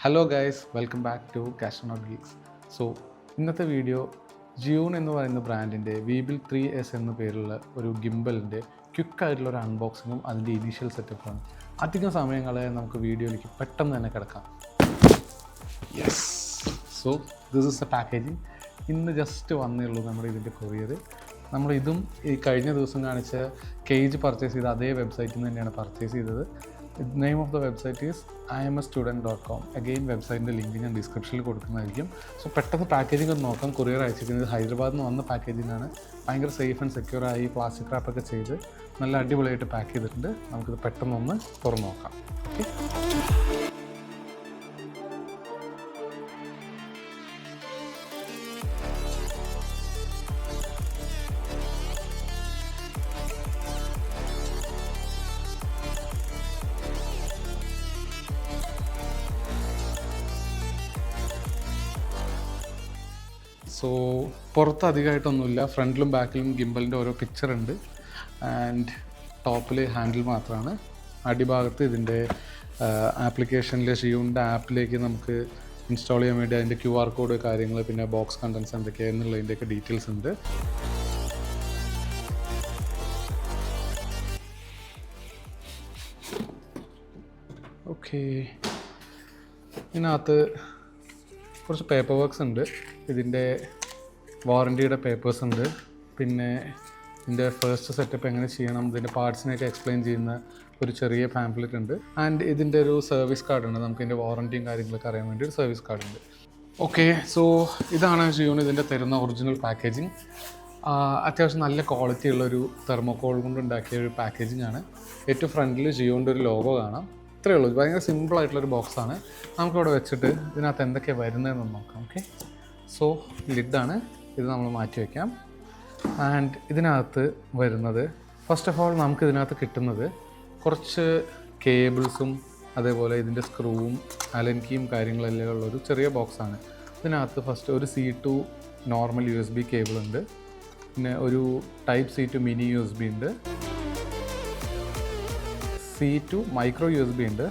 Hello guys, welcome back to Gastronaut Geeks. So ഇന്നത്തെ video ജിയോൺ എന്ന് പറയുന്ന ബ്രാൻഡിൻ്റെ വീബിൾ 3S എന്ന പേരുള്ള ഒരു ഗിംബലിൻ്റെ ക്വിക്കായിട്ടുള്ള ഒരു അൺബോക്സിങ്ങും അതിൻ്റെ ഇനീഷ്യൽ സെറ്റപ്പാണ്. അധികം സമയങ്ങളെ നമുക്ക് വീഡിയോയിലേക്ക് പെട്ടെന്ന് തന്നെ കിടക്കാം. Yes, so this is A packaging. ഇന്ന് ജസ്റ്റ് വന്നേ ഉള്ളൂ നമ്മുടെ ഇതിൻ്റെ കൊറിയർ. നമ്മളിതും ഈ കഴിഞ്ഞ ദിവസം കാണിച്ച കേജ് പർച്ചേസ് ചെയ്ത അതേ വെബ്സൈറ്റിൽ നിന്ന് തന്നെയാണ് പർച്ചേസ് ചെയ്തത്. Name of the website is imastudent.com. Again വെബ്സൈറ്റിൻ്റെ ലിങ്ക് ഞാൻ ഡിസ്ക്രിപ്ഷനിൽ കൊടുക്കുന്നതായിരിക്കും. സോ പെട്ടെന്ന് പാക്കേജിംഗ് ഒന്ന് നോക്കാം. കൊറിയർ അയച്ചിരിക്കുന്നത് ഹൈദരാബാദിൽ നിന്ന് വന്ന പാക്കേജിംഗാണ്. ഭയങ്കര സേഫ് ആൻഡ് സെക്യൂർ ആയി പ്ലാസ്റ്റിക് റാപ്പൊക്കെ ചെയ്ത് നല്ല അടിപൊളിയായിട്ട് പാക്ക് ചെയ്തിട്ടുണ്ട്. നമുക്കിത് പെട്ടെന്നൊന്ന് തുറന്ന് നോക്കാം. ഓക്കെ, സോ പുറത്ത് അധികമായിട്ടൊന്നുമില്ല. ഫ്രണ്ടിലും ബാക്കിലും ഗിംബലിൻ്റെ ഓരോ പിക്ചർ ഉണ്ട്. ആൻഡ് ടോപ്പിൽ ഹാൻഡിൽ മാത്രമാണ്. അടിഭാഗത്ത് ഇതിൻ്റെ ആപ്ലിക്കേഷനിൽ ഷിയോണിൻ്റെ ആപ്പിലേക്ക് നമുക്ക് ഇൻസ്റ്റാൾ ചെയ്യാൻ വേണ്ടി അതിൻ്റെ QR കോഡ് കാര്യങ്ങൾ, പിന്നെ ബോക്സ് കണ്ടൻസ് എന്തൊക്കെയാണ് എന്നുള്ളതിൻ്റെയൊക്കെ ഡീറ്റെയിൽസ് ഉണ്ട്. ഓക്കെ, ഇതിനകത്ത് കുറച്ച് പേപ്പർ വർക്ക്സ് ഉണ്ട്. ഇതിൻ്റെ വാറൻറ്റിയുടെ പേപ്പേഴ്സ് ഉണ്ട്. പിന്നെ ഇതിൻ്റെ ഫസ്റ്റ് സെറ്റപ്പ് എങ്ങനെ ചെയ്യണം, ഇതിൻ്റെ പാർട്സിനെയൊക്കെ എക്സ്പ്ലെയിൻ ചെയ്യുന്ന ഒരു ചെറിയ പാംപ്ലെറ്റ് ഉണ്ട്. ആൻഡ് ഇതിൻ്റെ ഒരു സർവീസ് കാർഡ് ഉണ്ട്. നമുക്ക് ഇതിൻ്റെ വാറൻറ്റിയും കാര്യങ്ങളൊക്കെ അറിയാൻ വേണ്ടി ഒരു സർവീസ് കാർഡ് ഉണ്ട്. ഓക്കെ, സോ ഇതാണ് ജിയോൺ ഇതിൻ്റെ തരുന്ന ഒറിജിനൽ പാക്കേജിങ്. അത്യാവശ്യം നല്ല ക്വാളിറ്റി ഉള്ളൊരു തെർമോക്കോൾ കൊണ്ട് ഉണ്ടാക്കിയ ഒരു പാക്കേജിംഗ് ആണ്. ഏറ്റവും ഫ്രണ്ടിൽ ജിയോൻ്റെ ഒരു ലോഗോ കാണാം. ഇത്രയേ ഉള്ളൂ. ഭയങ്കര സിമ്പിളായിട്ടുള്ളൊരു ബോക്സാണ്. നമുക്കിവിടെ വെച്ചിട്ട് ഇതിനകത്ത് എന്തൊക്കെയാണ് വരുന്നതെന്ന് നോക്കാം. ഓക്കെ, സോ ലിഡാണ്, ഇത് നമ്മൾ മാറ്റി വയ്ക്കാം. ആൻഡ് ഇതിനകത്ത് വരുന്നത് ഫസ്റ്റ് ഓഫ് ഓൾ നമുക്ക് ഇതിനകത്ത് കിട്ടുന്നത് കുറച്ച് കേബിൾസും അതേപോലെ ഇതിൻ്റെ സ്ക്രൂവും അലൻ കീയും കാര്യങ്ങളെല്ലാം ഉള്ളൊരു ചെറിയ ബോക്സാണ്. ഇതിനകത്ത് ഫസ്റ്റ് ഒരു C2 നോർമൽ USB കേബിൾ ഉണ്ട്. പിന്നെ ഒരു type C to mini USB ഉണ്ട്. C2 മൈക്രോ USB ഉണ്ട്.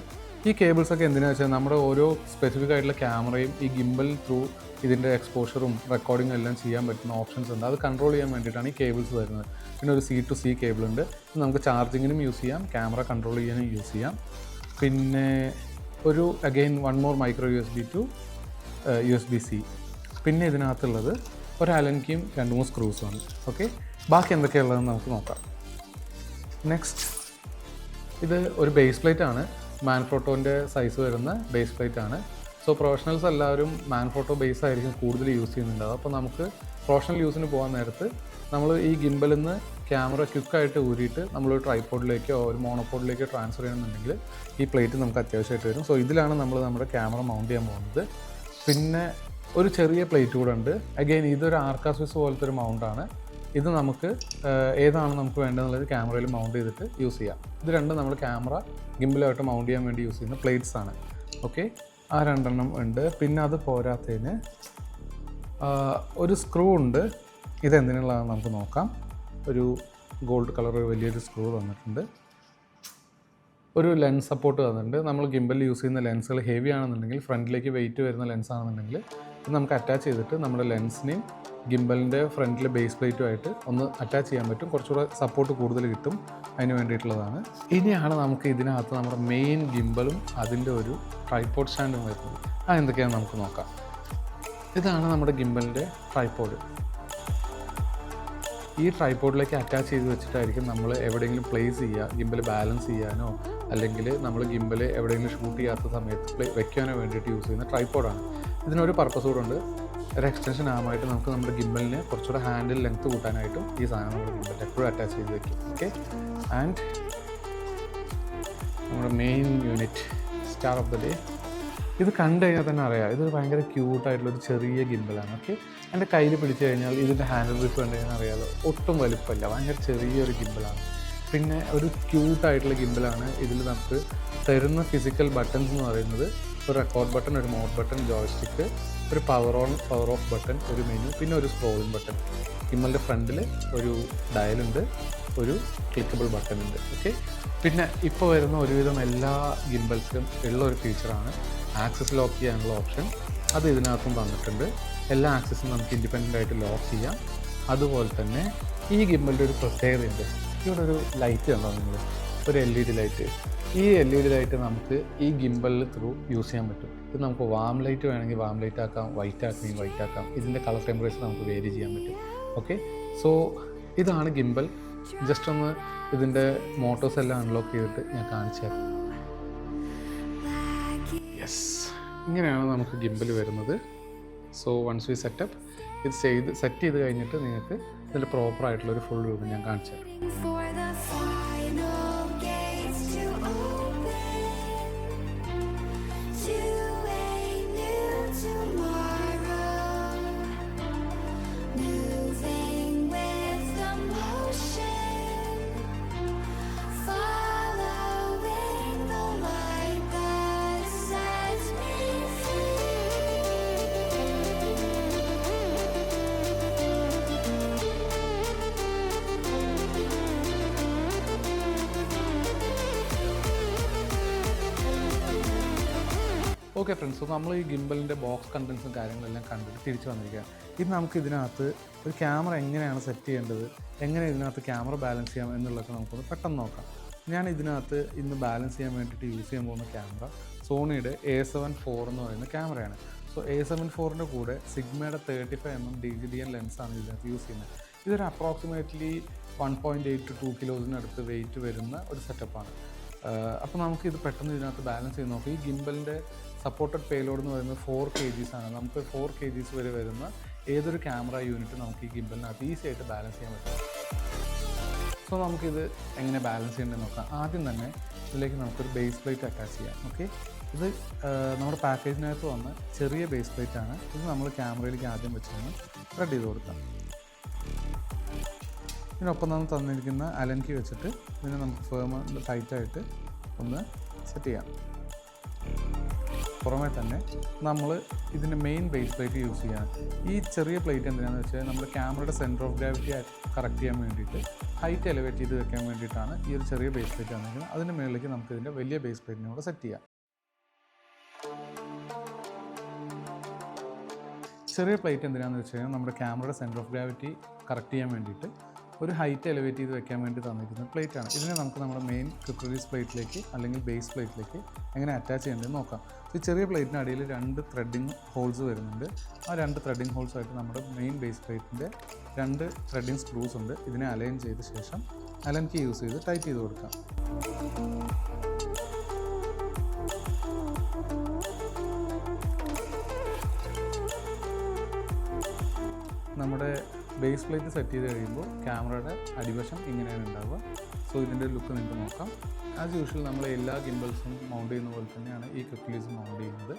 ഈ കേബിൾസൊക്കെ എന്തിനാണെന്ന് വെച്ചാൽ നമ്മുടെ ഓരോ സ്പെസിഫിക് ആയിട്ടുള്ള ക്യാമറയും ഈ ഗിംബൽ ത്രൂ ഇതിൻ്റെ എക്സ്പോഷറും റെക്കോർഡിങ്ങും എല്ലാം ചെയ്യാൻ പറ്റുന്ന ഓപ്ഷൻസ് ഉണ്ട്. അത് കൺട്രോൾ ചെയ്യാൻ വേണ്ടിയിട്ടാണ് ഈ കേബിൾസ് വരുന്നത്. പിന്നെ ഒരു C to C കേബിൾ ഉണ്ട്. നമുക്ക് ചാർജിങ്ങിനും യൂസ് ചെയ്യാം, ക്യാമറ കൺട്രോൾ ചെയ്യാനും യൂസ് ചെയ്യാം. പിന്നെ ഒരു again one more micro USB to USB-C. പിന്നെ ഇതിനകത്തുള്ളത് ഒരു അലൻ കീയും 2-3 സ്ക്രൂസുമാണ്. ഓക്കെ, ബാക്കി എന്തൊക്കെയുള്ളതെന്ന് നമുക്ക് നോക്കാം. നെക്സ്റ്റ്, ഇത് ഒരു ബേസ് പ്ലേറ്റ് ആണ്. മാൻഫ്രോട്ടോൻ്റെ സൈസ് വരുന്ന ബേസ് പ്ലേറ്റ് ആണ്. സോ പ്രൊഫഷണൽസ് എല്ലാവരും മാൻഫ്രോട്ടോ ബേസ് ആയിരിക്കും കൂടുതൽ യൂസ് ചെയ്യുന്നുണ്ടാവും. അപ്പോൾ നമുക്ക് പ്രൊഫഷണൽ യൂസിന് പോകാൻ നേരത്ത് നമ്മൾ ഈ ഗിംബലിൽ നിന്ന് ക്യാമറ ക്വിക്കായിട്ട് ഊരിയിട്ട് നമ്മളൊരു ട്രൈപോഡിലേക്കോ ഒരു മോണോപോഡിലേക്കോ ട്രാൻസ്ഫർ ചെയ്യണമെന്നുണ്ടെങ്കിൽ ഈ പ്ലേറ്റ് നമുക്ക് അത്യാവശ്യമായിട്ട് വരും. സോ ഇതിലാണ് നമ്മൾ നമ്മുടെ ക്യാമറ മൗണ്ട് ചെയ്യാൻ പോകുന്നത്. പിന്നെ ഒരു ചെറിയ പ്ലേറ്റ് കൂടെ ഉണ്ട്. അഗെയിൻ ഇതൊരു ആർക്കാ സ്വിസ് പോലത്തെ ഒരു മൗണ്ടാണ്. ഇത് നമുക്ക് ഏതാണ് നമുക്ക് വേണ്ടതെന്നുള്ളത് ക്യാമറയിൽ മൗണ്ട് ചെയ്തിട്ട് യൂസ് ചെയ്യാം. ഇത് രണ്ടും നമ്മൾ ക്യാമറ ഗിംബലായിട്ട് മൗണ്ട് ചെയ്യാൻ വേണ്ടി യൂസ് ചെയ്യുന്ന പ്ലേറ്റ്സ് ആണ്. ഓക്കെ, ആ 2 ഉണ്ട്. പിന്നെ അത് പോരാത്തതിന് ഒരു സ്ക്രൂ ഉണ്ട്. ഇതെന്തിനുള്ളതാണെന്ന് നമുക്ക് നോക്കാം. ഒരു ഗോൾഡ് കളർ വലിയൊരു സ്ക്രൂ തന്നിട്ടുണ്ട്. ഒരു ലെൻസ് സപ്പോർട്ട് തന്നിട്ടുണ്ട്. നമ്മൾ ഗിംബലിൽ യൂസ് ചെയ്യുന്ന ലെൻസുകൾ ഹെവി ആണെന്നുണ്ടെങ്കിൽ, ഫ്രണ്ടിലേക്ക് വെയിറ്റ് വരുന്ന ലെൻസ് ആണെന്നുണ്ടെങ്കിൽ ഇത് നമുക്ക് അറ്റാച്ച് ചെയ്തിട്ട് നമ്മുടെ ലെൻസിനെയും ഗിംബലിൻ്റെ ഫ്രണ്ടിലെ ബേസ് പ്ലേറ്റുമായിട്ട് ഒന്ന് അറ്റാച്ച് ചെയ്യാൻ പറ്റും. കുറച്ചുകൂടെ സപ്പോർട്ട് കൂടുതൽ കിട്ടും. അതിന് വേണ്ടിയിട്ടുള്ളതാണ്. ഇനിയാണ് നമുക്ക് ഇതിനകത്ത് നമ്മുടെ മെയിൻ ഗിംബലും അതിൻ്റെ ഒരു ട്രൈപോഡ് സ്റ്റാൻഡും വരുന്നത്. എന്തൊക്കെയാണെന്ന് നമുക്ക് നോക്കാം. ഇതാണ് നമ്മുടെ ഗിംബലിൻ്റെ ട്രൈപോഡ്. ഈ ട്രൈപോഡിലേക്ക് അറ്റാച്ച് ചെയ്ത് വെച്ചിട്ടായിരിക്കും നമ്മൾ എവിടെയെങ്കിലും പ്ലേസ് ചെയ്യുക. ഗിംബൽ ബാലൻസ് ചെയ്യാനോ അല്ലെങ്കിൽ നമ്മൾ ഗിംബൽ എവിടെയെങ്കിലും ഷൂട്ട് ചെയ്യാത്ത സമയത്ത് വെക്കാനോ വേണ്ടിയിട്ട് യൂസ് ചെയ്യുന്ന ട്രൈപോഡാണ്. ഇതിനൊരു പർപ്പസ് കൂടെ ഉണ്ട്. ഒരു എക്സ്റ്റൻഷൻ ആമായിട്ട് നമുക്ക് നമ്മുടെ ഗിംബലിനെ കുറച്ചുകൂടെ ഹാൻഡിൽ ലെങ്ത്ത് കൂട്ടാനായിട്ടും ഈ സാധനം നമ്മുടെ ഗിംബലിൽ എപ്പോഴും അറ്റാച്ച് ചെയ്ത് വയ്ക്കും. ഓക്കെ, ആൻഡ് നമ്മുടെ main unit, star of the day. ഇത് കണ്ടു കഴിഞ്ഞാൽ തന്നെ അറിയാം, ഇത് ഭയങ്കര ക്യൂട്ടായിട്ടുള്ളൊരു ചെറിയ ഗിംബലാണ്. ഓക്കെ, എൻ്റെ കയ്യിൽ പിടിച്ചു കഴിഞ്ഞാൽ ഇതിൻ്റെ ഹാൻഡിൽ ഗ്രിപ്പ് കണ്ടു കഴിഞ്ഞാൽ അറിയാമല്ലോ, ഒട്ടും വലുപ്പമില്ല, ഭയങ്കര ചെറിയൊരു ഗിംബലാണ്. പിന്നെ ഒരു ക്യൂട്ടായിട്ടുള്ള ഗിംബലാണ്. ഇതിൽ നമുക്ക് തരുന്ന ഫിസിക്കൽ ബട്ടൺസ് എന്ന് പറയുന്നത് ഒരു റെക്കോർഡ് ബട്ടൺ, ഒരു മോഡ് ബട്ടൺ, ജോയ്സ്റ്റിക്ക്, ഒരു power on power of button, ഒരു മെനു, പിന്നെ ഒരു സ്ക്രോളിംഗ് ബട്ടൺ. ഗിംബലിൻ്റെ ഫ്രണ്ടിൽ ഒരു ഡയലുണ്ട്, ഒരു ക്ലിക്കബിൾ ബട്ടൺ ഉണ്ട്. ഓക്കെ, പിന്നെ ഇപ്പോൾ വരുന്ന ഒരുവിധം എല്ലാ ഗിംബൽസിലും ഉള്ള ഒരു ഫീച്ചറാണ് ആക്സസ് ലോക്ക് ചെയ്യാനുള്ള ഓപ്ഷൻ അത് ഇതിനകത്തും തന്നിട്ടുണ്ട്. എല്ലാ ആക്സസും നമുക്ക് ഇൻഡിപെൻഡൻ്റ് ആയിട്ട് ലോക്ക് ചെയ്യാം. അതുപോലെ തന്നെ ഈ ഗിംബലിൻ്റെ ഒരു പ്രത്യേകതയുണ്ട്. ഇവിടെ ഒരു ലൈറ്റ് കണ്ടോ നിങ്ങൾ, ഒരു LED ലൈറ്റ്. ഈ LED ലൈറ്റ് നമുക്ക് ഈ ഗിംബലിൽ ത്രൂ യൂസ് ചെയ്യാൻ പറ്റും. ഇത് നമുക്ക് വാം ലൈറ്റ് വേണമെങ്കിൽ വാം ലൈറ്റ് ആക്കാം, വൈറ്റ് ആക്കണമെങ്കിൽ വൈറ്റ് ആക്കാം. ഇതിൻ്റെ കളർ ടെമ്പറേച്ചർ നമുക്ക് വേരി ചെയ്യാൻ പറ്റും. ഓക്കെ, സോ ഇതാണ് ഗിംബൽ. ജസ്റ്റ് ഒന്ന് ഇതിൻ്റെ മോട്ടോഴ്സ് എല്ലാം അൺലോക്ക് ചെയ്തിട്ട് ഞാൻ കാണിച്ചു തരാം. യെസ്, ഇങ്ങനെയാണ് നമുക്ക് ഗിംബൽ വരുന്നത്. സോ വൺസ് വി സെറ്റപ്പ്, ഇത് സെറ്റ് ചെയ്ത് കഴിഞ്ഞിട്ട് നിങ്ങൾക്ക് ഇതിൻ്റെ പ്രോപ്പറായിട്ടുള്ളൊരു ഫുൾ രൂപം ഞാൻ കാണിച്ചു തരാം. ഓക്കെ ഫ്രണ്ട്സ്, സോ നമ്മൾ ഈ ഗിംബലിൻ്റെ ബോക്സ് കണ്ടൻസും കാര്യങ്ങളെല്ലാം കണ്ടിട്ട് തിരിച്ച് വന്നിരിക്കുകയാണ്. ഇത് നമുക്ക് ഇതിനകത്ത് ഒരു ക്യാമറ എങ്ങനെയാണ് സെറ്റ് ചെയ്യേണ്ടത്, എങ്ങനെ ഇതിനകത്ത് ക്യാമറ ബാലൻസ് ചെയ്യാം എന്നുള്ളതൊക്കെ നമുക്കൊന്ന് പെട്ടെന്ന് നോക്കാം. ഞാൻ ഇതിനകത്ത് ഇന്ന് ബാലൻസ് ചെയ്യാൻ വേണ്ടിയിട്ട് യൂസ് ചെയ്യാൻ പോകുന്ന ക്യാമറ സോണിയുടെ A7 IV എന്ന് പറയുന്ന ക്യാമറയാണ്. സോ A7 IVൻ്റെ കൂടെ സിഗ്മയുടെ 35mm DGDN ലെൻസാണ് ഇതിനകത്ത് യൂസ് ചെയ്യുന്നത്. ഇതൊരു അപ്രോക്സിമേറ്റ്ലി 1.8 to 2 കിലോസിനടുത്ത് വെയിറ്റ് വരുന്ന ഒരു സെറ്റപ്പാണ്. അപ്പോൾ നമുക്കിത് പെട്ടെന്ന് ഇതിനകത്ത് ബാലൻസ് ചെയ്ത് നോക്കാം. ഈ ഗിംബലിൻ്റെ സപ്പോർട്ടഡ് പേലോഡ് എന്ന് പറയുന്നത് 4 kgs ആണ്. നമുക്ക് 4 kgs വരെ വരുന്ന ഏതൊരു ക്യാമറ യൂണിറ്റ് നമുക്ക് ഈ ഗിംബലിനകത്ത് ഈസി ആയിട്ട് ബാലൻസ് ചെയ്യാൻ പറ്റും. സോ നമുക്കിത് എങ്ങനെ ബാലൻസ് ചെയ്യേണ്ടതെന്ന് നോക്കാം. ആദ്യം തന്നെ ഇതിലേക്ക് നമുക്കൊരു ബേസ് പ്ലേറ്റ് അറ്റാച്ച് ചെയ്യാം. ഓക്കെ, ഇത് നമ്മുടെ പാക്കേജിനകത്ത് വന്ന ചെറിയ ബേസ് പ്ലേറ്റ് ആണ്. ഇത് നമ്മൾ ക്യാമറയിലേക്ക് ആദ്യം വെച്ചൊന്ന് ത്രെഡ് ചെയ്ത് കൊടുക്കാം. ഇതിനൊപ്പം നമ്മൾ തന്നിരിക്കുന്ന അലൻ കീ വെച്ചിട്ട് ഇതിനെ നമുക്ക് ഫേം ടൈറ്റായിട്ട് ഒന്ന് സെറ്റ് ചെയ്യാം. പുറമേ തന്നെ നമ്മൾ ഇതിൻ്റെ മെയിൻ ബേസ് പ്ലേറ്റ് യൂസ് ചെയ്യാൻ. ഈ ചെറിയ പ്ലേറ്റ് എന്തിനാണെന്ന് വെച്ചാൽ നമ്മുടെ ക്യാമറയുടെ സെൻറ്റർ ഓഫ് ഗ്രാവിറ്റി കറക്റ്റ് ചെയ്യാൻ വേണ്ടിയിട്ട് ഹൈറ്റ് എലിവേറ്റ് ചെയ്ത് വെക്കാൻ വേണ്ടിയിട്ടാണ് ഈ ഒരു ചെറിയ ബേസ് പ്ലേറ്റ് വന്നിരിക്കുന്നത്. അതിൻ്റെ മുകളിലേക്ക് നമുക്ക് ഇതിൻ്റെ വലിയ ബേസ് പ്ലേറ്റിനെ കൂടെ സെറ്റ് ചെയ്യാം. ചെറിയ പ്ലേറ്റ് എന്തിനാണെന്ന് വെച്ച് കഴിഞ്ഞാൽ നമ്മുടെ ക്യാമറയുടെ സെൻറ്റർ ഓഫ് ഗ്രാവിറ്റി കറക്റ്റ് ചെയ്യാൻ വേണ്ടിയിട്ട് ഒരു ഹൈറ്റ് എലിവേറ്റ് ചെയ്ത് വെക്കാൻ വേണ്ടി തന്നിരിക്കുന്ന പ്ലേറ്റാണ്. ഇതിനെ നമുക്ക് നമ്മുടെ മെയിൻ ക്വിക്ക് റിലീസ് പ്ലേറ്റിലേക്ക് അല്ലെങ്കിൽ ബേസ് പ്ലേറ്റിലേക്ക് എങ്ങനെ അറ്റാച്ച് ചെയ്യേണ്ടതെന്ന് നോക്കാം. ഈ ചെറിയ പ്ലേറ്റിന് അടിയിൽ 2 ത്രെഡിങ് ഹോൾസ് വരുന്നുണ്ട്. ആ 2 ത്രെഡിങ് ഹോൾസായിട്ട് നമ്മുടെ മെയിൻ ബേസ് പ്ലേറ്റിൻ്റെ 2 ത്രെഡിങ് സ്ക്രൂസ് ഉണ്ട്. ഇതിനെ അലൈൻ ചെയ്ത ശേഷം അലൻ കീ യൂസ് ചെയ്ത് ടൈറ്റ് ചെയ്ത് കൊടുക്കാം. നമ്മുടെ ബേസ് പ്ലേറ്റ് സെറ്റ് ചെയ്ത് കഴിയുമ്പോൾ ക്യാമറയുടെ അടിവശം ഇങ്ങനെയാണ് ഉണ്ടാവുക. സോ ഇതിൻ്റെ ലുക്ക് നിങ്ങൾക്ക് നോക്കാം. ആസ് യൂഷ്വൽ നമ്മൾ എല്ലാ ഗിംബൽസും മൗണ്ട് ചെയ്യുന്ന പോലെ തന്നെയാണ് ഈ ക്വിക്ക് റിലീസ് മൗണ്ട് ചെയ്യുന്നത്.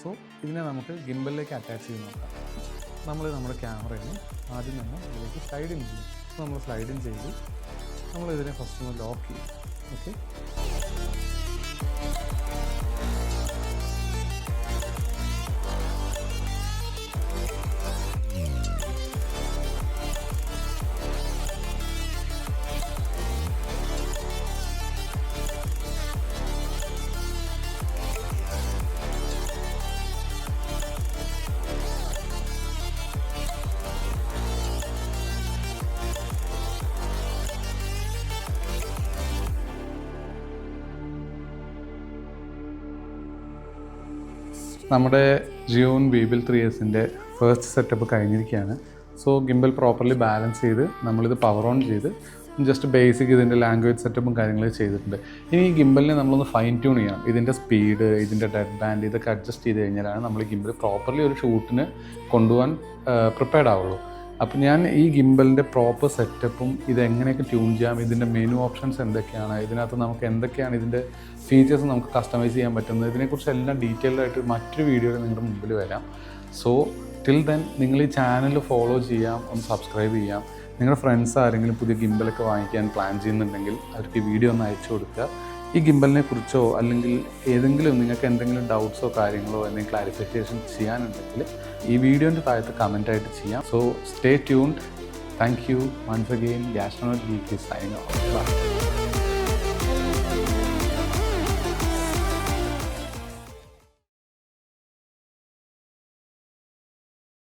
സോ ഇതിനെ നമുക്ക് ഗിംബലിലേക്ക് അറ്റാച്ച് ചെയ്ത് നോക്കാം. നമ്മൾ നമ്മുടെ ക്യാമറയെ ആദ്യം തന്നെ ഇതിലേക്ക് സ്ലൈഡിങ് ചെയ്യും. സോ നമ്മൾ സ്ലൈഡിങ് ചെയ്ത് നമ്മളിതിനെ ഫസ്റ്റ് ഒന്ന് ലോക്ക് ചെയ്യും. ഓക്കെ, നമ്മുടെ Zhiyun Weebill 3Sൻ്റെ ഫസ്റ്റ് സെറ്റപ്പ് കഴിഞ്ഞിരിക്കുകയാണ്. സോ ഗിംബൽ പ്രോപ്പർലി ബാലൻസ് ചെയ്ത് നമ്മളിത് പവർ ഓൺ ചെയ്ത് ജസ്റ്റ് ബേസിക് ഇതിൻ്റെ ലാംഗ്വേജ് സെറ്റപ്പും കാര്യങ്ങളും ചെയ്തിട്ടുണ്ട്. ഇനി ഈ ഗിംബലിനെ നമ്മളൊന്ന് ഫൈൻ ട്യൂൺ ചെയ്യാം. ഇതിൻ്റെ സ്പീഡ്, ഇതിൻ്റെ ഡെഡ് ബാൻഡ് ഇതൊക്കെ അഡ്ജസ്റ്റ് ചെയ്ത് കഴിഞ്ഞാലാണ് നമ്മൾ ഈ ഗിംബൽ പ്രോപ്പർലി ഒരു ഷൂട്ടിന് കൊണ്ടുപോകാൻ പ്രിപ്പയർഡ് ആവുള്ളൂ. അപ്പോൾ ഞാൻ ഈ ഗിംബലിൻ്റെ പ്രോപ്പർ സെറ്റപ്പും ഇതെങ്ങനെയൊക്കെ ട്യൂൺ ചെയ്യാം, ഇതിൻ്റെ മെനു ഓപ്ഷൻസ് എന്തൊക്കെയാണ്, ഇതിനകത്ത് നമുക്ക് എന്തൊക്കെയാണ് ഇതിൻ്റെ ഫീച്ചേഴ്സ് നമുക്ക് കസ്റ്റമൈസ് ചെയ്യാൻ പറ്റുന്നത്, ഇതിനെക്കുറിച്ച് എല്ലാം ഡീറ്റെയിൽഡ് ആയിട്ട് മറ്റൊരു വീഡിയോയിൽ നിങ്ങളുടെ മുമ്പിൽ വരാം. സോ ടിൽ ദെൻ നിങ്ങൾ ഈ ചാനൽ ഫോളോ ചെയ്യാം, ഒന്ന് സബ്സ്ക്രൈബ് ചെയ്യാം. നിങ്ങളുടെ ഫ്രണ്ട്സ് ആരെങ്കിലും പുതിയ ഗിംബലൊക്കെ വാങ്ങിക്കാൻ പ്ലാൻ ചെയ്യുന്നുണ്ടെങ്കിൽ അവർക്ക് ഈ വീഡിയോ ഒന്ന് അയച്ചു കൊടുക്കുക. ഈ ഗിംബലിനെ കുറിച്ചോ അല്ലെങ്കിൽ ഏതെങ്കിലും നിങ്ങൾക്ക് എന്തെങ്കിലും ഡൗട്ട്സോ കാര്യങ്ങളോ എന്തെങ്കിലും ക്ലാരിഫിക്കേഷൻ ചെയ്യാനുണ്ടെങ്കിൽ ഈ വീഡിയോൻ്റെ താഴത്ത് കമൻറ്റായിട്ട് ചെയ്യാം. So stay tuned. Thank you once again. Gastronaut Geek is signing off. By.